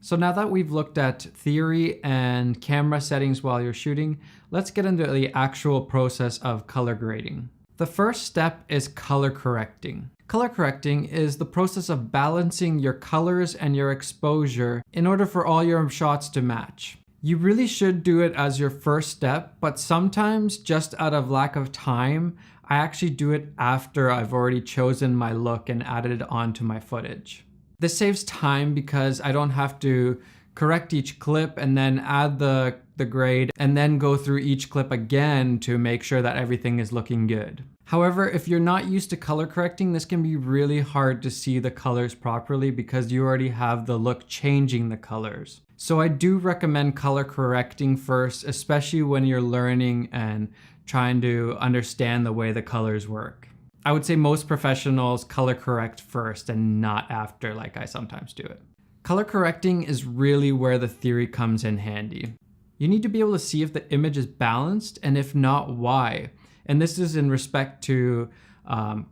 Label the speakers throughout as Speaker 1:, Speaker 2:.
Speaker 1: So now that we've looked at theory and camera settings while you're shooting, let's get into the actual process of color grading. The first step is color correcting. Color correcting is the process of balancing your colors and your exposure in order for all your shots to match. You really should do it as your first step, but sometimes just out of lack of time, I actually do it after I've already chosen my look and added it onto my footage. This saves time because I don't have to correct each clip and then add the grade and then go through each clip again to make sure that everything is looking good. However, if you're not used to color correcting, this can be really hard to see the colors properly because you already have the look changing the colors. So I do recommend color correcting first, especially when you're learning and trying to understand the way the colors work. I would say most professionals color correct first and not after, like I sometimes do it. Color correcting is really where the theory comes in handy. You need to be able to see if the image is balanced, and if not, why. And this is in respect to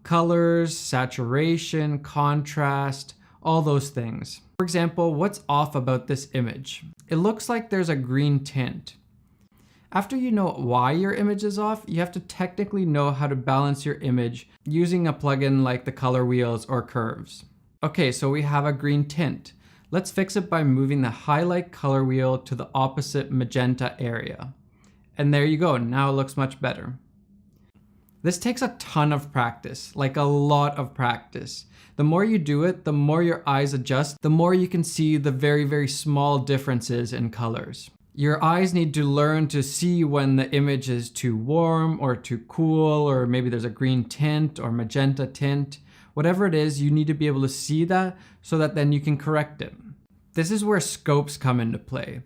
Speaker 1: colors, saturation, contrast, all those things. For example, what's off about this image? It looks like there's a green tint. After you know why your image is off, you have to technically know how to balance your image using a plugin like the color wheels or curves. Okay, so we have a green tint. Let's fix it by moving the highlight color wheel to the opposite magenta area. And there you go, now it looks much better. This takes a ton of practice, like a lot of practice. The more you do it, the more your eyes adjust, the more you can see the very, very small differences in colors. Your eyes need to learn to see when the image is too warm or too cool, or maybe there's a green tint or magenta tint. Whatever it is, you need to be able to see that so that then you can correct it. This is where scopes come into play.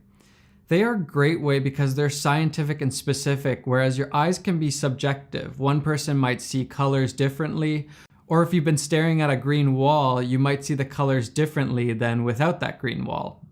Speaker 1: They are a great way because they're scientific and specific, whereas your eyes can be subjective. One person might see colors differently, or if you've been staring at a green wall, you might see the colors differently than without that green wall.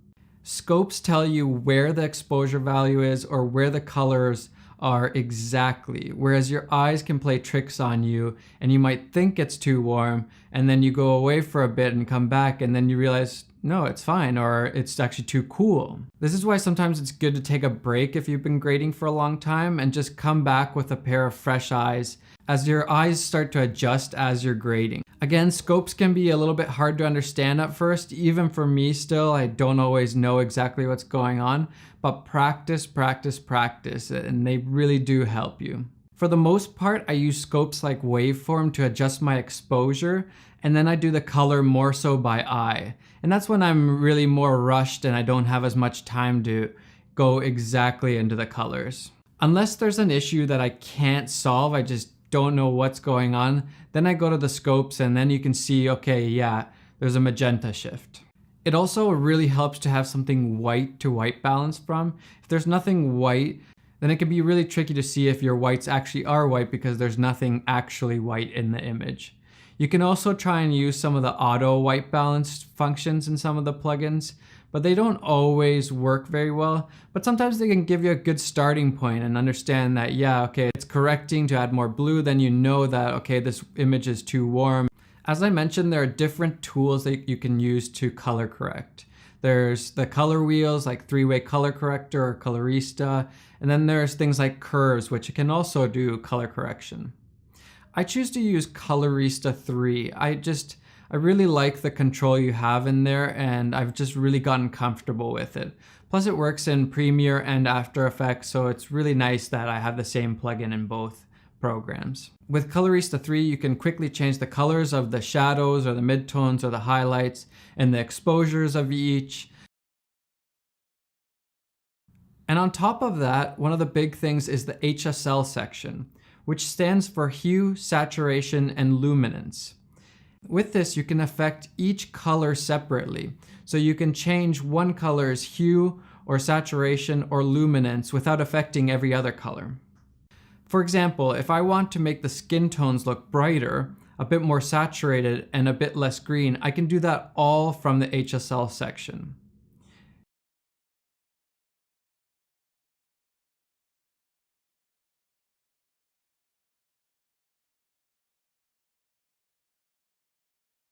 Speaker 1: Scopes tell you where the exposure value is or where the colors are exactly, whereas your eyes can play tricks on you and you might think it's too warm and then you go away for a bit and come back and then you realize, no, it's fine, or it's actually too cool. This is why sometimes it's good to take a break if you've been grading for a long time and just come back with a pair of fresh eyes as your eyes start to adjust as you're grading. Again, scopes can be a little bit hard to understand at first. Even for me still, I don't always know exactly what's going on, but practice, practice, practice, and they really do help you. For the most part, I use scopes like Waveform to adjust my exposure, and then I do the color more so by eye. And that's when I'm really more rushed and I don't have as much time to go exactly into the colors. Unless there's an issue that I can't solve, I just don't know what's going on, then I go to the scopes and then you can see, okay, yeah, there's a magenta shift. It also really helps to have something white to white balance from. If there's nothing white, then it can be really tricky to see if your whites actually are white because there's nothing actually white in the image. You can also try and use some of the auto white balance functions in some of the plugins, but they don't always work very well. But sometimes they can give you a good starting point and understand that, yeah, okay, it's correcting to add more blue, then you know that, okay, this image is too warm. As I mentioned, there are different tools that you can use to color correct. There's the color wheels like 3-way color corrector or colorista, and then there's things like curves, which can also do color correction. I choose to use Colorista 3. I really like the control you have in there, and I've just really gotten comfortable with it. Plus it works in Premiere and After Effects, so it's really nice that I have the same plugin in both programs. With Colorista 3, you can quickly change the colors of the shadows or the midtones or the highlights and the exposures of each. And on top of that, one of the big things is the HSL section, which stands for Hue, Saturation, and Luminance. With this, you can affect each color separately. So you can change one color's hue or saturation or luminance without affecting every other color. For example, if I want to make the skin tones look brighter, a bit more saturated, and a bit less green, I can do that all from the HSL section.